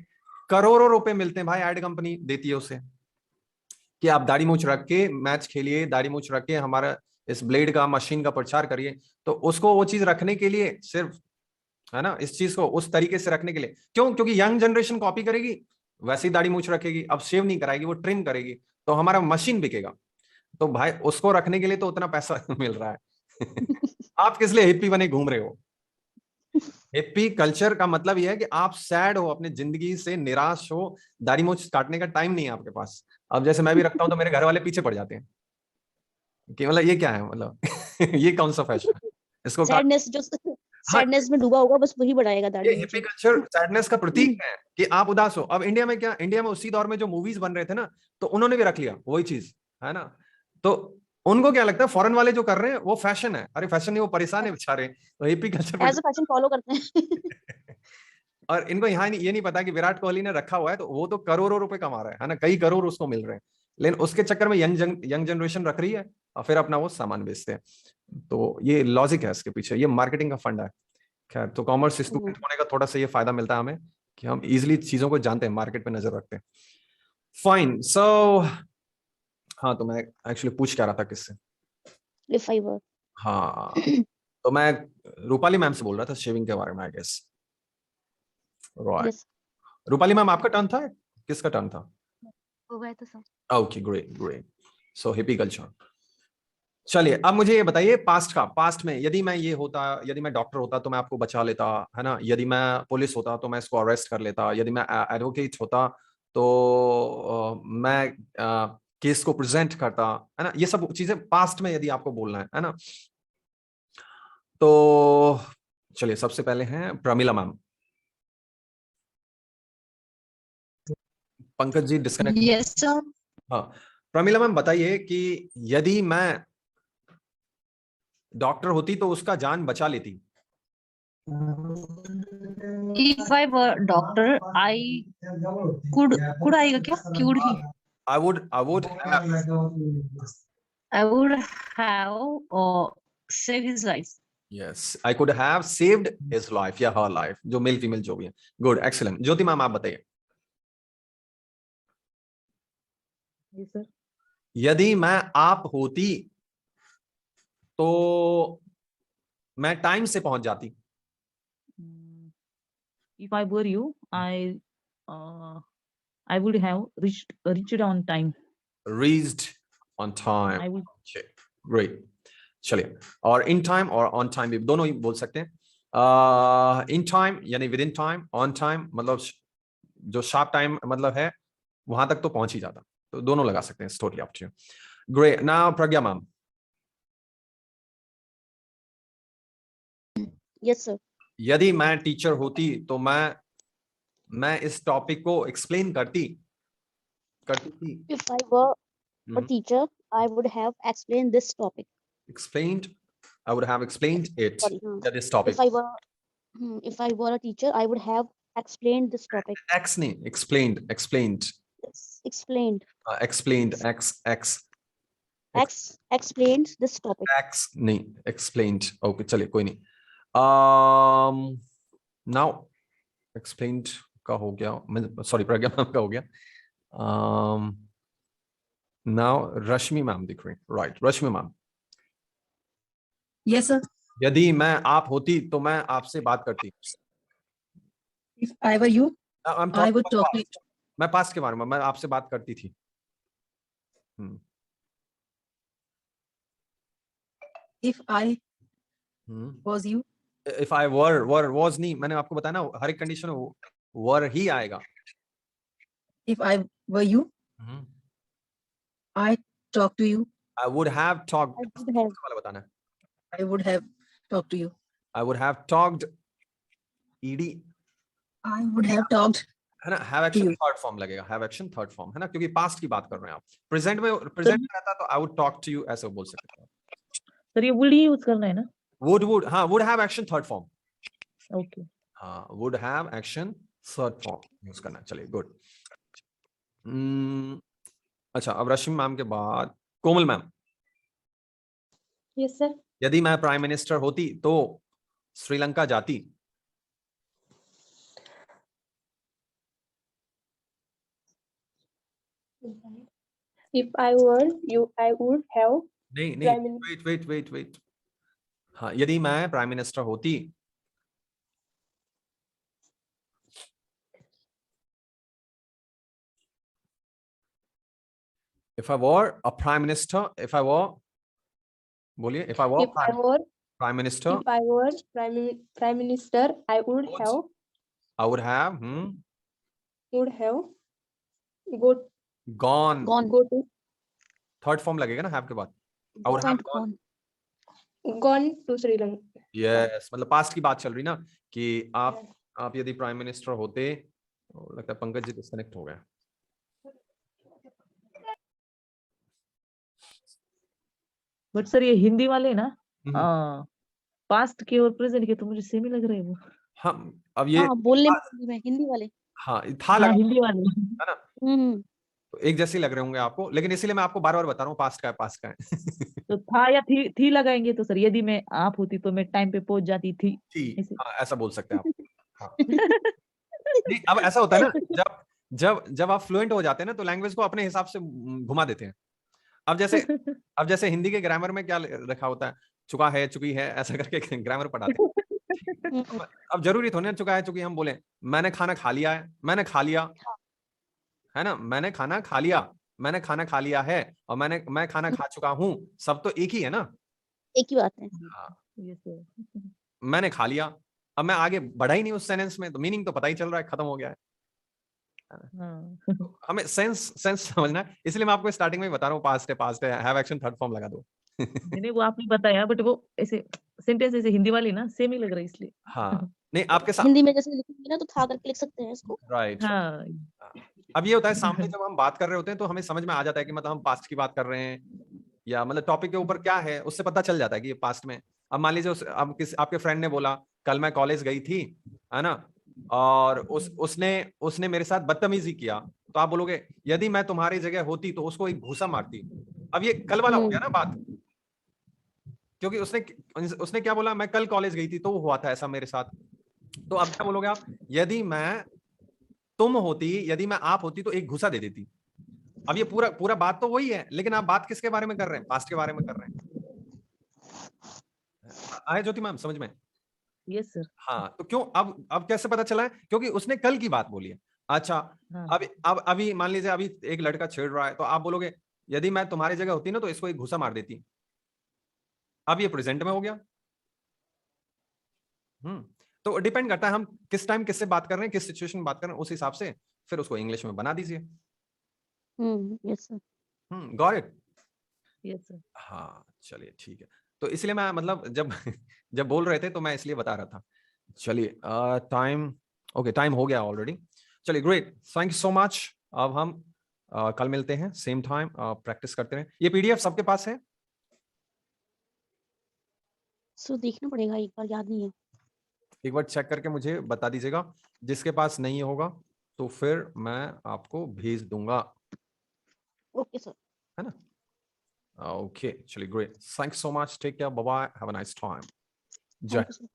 करोड़ों रुपए मिलते हैं भाई, एड कंपनी देती है उसे कि आप दाढ़ी मूछ रख के मैच खेलिए, दाढ़ी मूछ रख के हमारा इस ब्लेड का, मशीन का प्रचार करिए। तो उसको वो चीज रखने के लिए सिर्फ, है ना, इस चीज को उस तरीके से रखने के लिए, क्यों? क्योंकि यंग जनरेशन कॉपी करेगी, वैसे ही दाढ़ी मूछ रखेगी, अब शेव नहीं कराएगी, वो ट्रिम करेगी, तो हमारा मशीन बिकेगा। तो भाई उसको रखने के लिए तो उतना पैसा मिल रहा है। आप किस लिए हिप्पी बने घूम रहे हो? हिप्पी कल्चर का मतलब यह है कि आप सैड हो, अपनी जिंदगी से निराश हो, दाढ़ी मूछ काटने का टाइम नहीं है आपके पास। अब जैसे मैं भी रखता हूं तो मेरे घर वाले पीछे पड़ जाते हैं कि मतलब ये क्या है, मतलब ये कौन सा फैशन है, इसको काट। सैडनेस जो हाँ, सैडनेस में डूबा होगा, बस वही बढ़ाएगा ये दाढ़ी हिप्पी मूंछें। कल्चर सैडनेस का प्रतीक है कि आप उदास हो। अब इंडिया में क्या, इंडिया में उसी दौर में जो मूवीज बन रहे थे ना, तो उन्होंने भी रख लिया वही चीज, है ना। तो उनको क्या लगता है फॉरेन वाले जो कर रहे हैं वो फैशन है, अरे फैशन नहीं, वो परेशान है बेचारे, तो hippie culture as a fashion follow करते हैं। और इनको यहाँ ये नहीं पता कि विराट कोहली ने रखा हुआ है तो वो तो करोड़ों रुपए कमा रहा है ना, कई करोड़ उसको मिल रहे हैं, लेकिन उसके चक्कर में यंग जनरेशन रख रही है और फिर अपना वो सामान बेचते हैं। तो ये लॉजिक है इसके पीछे, ये मार्केटिंग का फंड है। खैर, तो कॉमर्स स्टूडेंट होने का थोड़ा सा ये फायदा मिलता है हमें कि हम इजिली चीजों को जानते हैं, मार्केट पे नजर रखते हैं। फाइन, सो हाँ, तो मैं एक्चुअली पूछ क्या रहा था किससे? इफ आई वर, हाँ, तो मैं रूपाली मैम से बोल रहा था शेविंग के बारे में, I guess. Right, yes Rupali ma'am आपका टर्न था, किसका टर्न था? हो गया तो सब। Okay, great great. So hippie culture. चलिए, अब मुझे ये बताइए पास्ट का, पास्ट में यदि मैं ये होता, यदि मैं डॉक्टर होता तो मैं आपको बचा लेता, है ना, यदि मैं पुलिस होता तो मैं इसको अरेस्ट कर लेता, यदि मैं एडवोकेट होता तो मैं केस को प्रेजेंट करता, है ना, ये सब चीजें पास्ट में यदि आपको बोलना है ना। तो चलिए, सबसे पहले हैं Pramila ma'am. Pankaj ji disconnect. Yes sir. हाँ, प्रमिला मैम बताइए कि यदि मैं डॉक्टर होती तो उसका जान बचा लेती। If I were doctor I could आएगा क्या, cued he I would I would have save his life. yes, I could have saved his life या her life, जो मेल फीमेल जो भी है। Good, excellent. ज्योति मैम आप बताइए, Yes, sir. यदि मैं आप होती तो मैं टाइम से पहुंच जाती। If I were you, I would have reached on time. Reached on time. I would. Okay, great. चलिए, और इन टाइम और ऑन टाइम भी दोनों ही बोल सकते हैं। इन टाइम यानी with in time, on time मतलब जो शार्प टाइम मतलब है वहां तक तो पहुंच ही जाता, तो दोनों लगा सकते हैं, totally up to you. Great. Now Pragya ma'am, yes sir, यदि मैं टीचर होती तो मैं इस टॉपिक को एक्सप्लेन करती थी। If I were a teacher, I would have explained this topic. Explained, I would have explained it. Sorry, This topic. if I were a teacher, I would have explained this topic. X नहीं, explained. Yes, explained. Explained. X. Explained this topic. X नहीं, explained. Okay, चलिए, कोई नहीं। Now explained का हो गया, sorry प्रज्ञा ma'am का हो गया। Now रश्मि मैम दिख रही, right? रश्मि मैम, Yes, sir. यदि मैं आप होती तो मैं आपसे बात करती। If I were you, I'm I would talking talk about to मैं पास्ट के बारे में, मैं आपसे बात करती थी। if I was you. If I were was नहीं, मैंने आपको बताया ना, हर एक कंडीशन में वर ही आएगा। If I were you, hmm, I talk to you. I would have talked I would have. वाला बताना है. I would have talked to you. I would have talked ed I would have talked. है ना. have action you. third form लगेगा. have action third form है ना, क्योंकि past की बात कर रहे हैं आप. present में रहता तो I would talk to you ऐसे बोल सकते हैं. सर ये would ही यूज करना है ना? would हाँ, would have action third form. Okay. हाँ, would have action third form use करना. चलिए गुड. अच्छा, अब रश्मि मैम के बाद कोमल मैम. Yes, sir. यदि मैं प्राइम मिनिस्टर होती तो श्रीलंका जाती. If I were you, I would have. नहीं Prime नहीं, वेट. हाँ, यदि मैं प्राइम मिनिस्टर होती. If I were a prime minister, बोलिए. If I were If I were prime minister, If I were prime minister, I would Would. have I would have gone. go to third form लगेगा ना have के बाद. I would have gone. gone to Sri Lanka. Yes, मतलब past की बात चल रही ना कि आप यदि प्राइम मिनिस्टर होते. लगता है पंकज जी डिस्कनेक्ट हो गए. बट सर ये हिंदी वाले ना हम्म. पास्ट के और प्रेजेंट के तो मुझे सेम ही लग रहे हैं वो. हाँ, अब ये हाँ, बोलने में हिंदी वाले. हाँ था हाँ लगा हिंदी वाले. है ना. तो एक जैसे ही लग रहे होंगे आपको, लेकिन इसीलिए मैं आपको बार-बार बता रहा हूँ पास्ट का है. तो था या थी लगाएंगे तो सर यदि मैं आप होती तो मैं टाइम पे पहुंच जाती थी. ऐसे. हाँ, ऐसा बोल सकते हैं आप. हाँ. नहीं, अब ऐसा होता है ना, जब आप फ्लुएंट हो जाते हैं ना तो लैंग्वेज को अपने हिसाब से घुमा देते हैं. अब जैसे हिंदी के ग्रामर में क्या रखा होता है, चुका है, चुकी है, ऐसा करके ग्रामर पढ़ाते हैं. अब जरूरी थोड़ी ना चुका है, चुकी हम बोले. मैंने खाना खा लिया है, मैंने खा लिया है ना. मैंने खाना खा लिया, मैंने खाना खा लिया है, और मैं खाना खा चुका हूँ. सब तो एक ही है ना. एक ही बात है. हाँ, Yes, sir. मैंने खा लिया. अब मैं आगे बढ़ा ही नहीं उस सेंटेंस में, तो मीनिंग तो पता ही चल रहा है, खत्म हो गया है. हाँ. हमें सेंस समझना है, इसलिए मैं आपको स्टार्टिंग में ही बता रहा हूँ पास्ट है, हैव एक्शन थर्ड फॉर्म लगा दो. नहीं वो आपने बताया बट वो ऐसे सेंटेंस ऐसे हिंदी वाली ना सेम ही लग रहा है इसलिए. हाँ, नहीं आपके साथ हिंदी में जैसे लिखेंगे ना तो था करके लिख सकते हैं इसको. राइट. हाँ. अब ये होता है सामने जब हम बात कर रहे होते हैं तो हमें समझ में आ जाता है कि मतलब हम पास्ट की बात कर रहे हैं, या मतलब टॉपिक के ऊपर क्या है उससे पता चल जाता है कि ये पास्ट में. अब मान लीजिए आपके फ्रेंड ने बोला कल मैं कॉलेज गई थी, है ना, और उसने मेरे साथ बदतमीजी किया, तो आप बोलोगे यदि मैं तुम्हारी जगह होती तो उसको एक घूसा मारती. अब ये कल वाला हो गया ना बात, क्योंकि उसने क्या बोला, मैं कल कॉलेज गई थी तो हुआ था ऐसा मेरे साथ. तो अब क्या बोलोगे आप, यदि मैं आप होती तो एक घुसा दे देती. अब ये पूरा बात तो वही है, लेकिन आप बात किसके बारे में कर रहे हैं, पास्ट के बारे में कर रहे हैं. आए ज्योति मैम समझ में? Yes sir. हाँ, तो क्यों अब कैसे पता चला है, क्योंकि उसने कल की बात बोली है. अच्छा, हाँ. अभी मान लीजिए अभी एक लड़का छेड़ रहा है, तो आप बोलोगे यदि मैं तुम्हारी जगह होती ना तो इसको एक घुसा मार देती. अब ये प्रेजेंट में हो गया. तो डिपेंड करता है हम किस टाइम किससे बात कर रहे हैं, किस सिचुएशन में बात कर रहे हैं, उस हिसाब से फिर उसको इंग्लिश में बना दीजिए. Yes sir. Got it. Yes sir. हाँ, चलिए ठीक है. तो इसलिए मैं मतलब जब बोल रहे थे तो मैं इसलिए बता रहा था. चलिए टाइम हो गया ऑलरेडी. चलिए great, thank you so much. अब हम कल मिलते हैं सेम टाइम, प्रैक्टिस करते हैं. ये पीडीएफ सबके पास है? सो देखना पड़ेगा, एक बार याद नहीं है. एक बार चेक करके मुझे बता दीजिएगा. जिसके पास नहीं होगा तो फिर मैं आपको भेज दूंगा. Okay sir. है ना? ओके, चलिए great. Thanks so much. Take care. Bye bye. Have a nice time. जय. Thank you sir.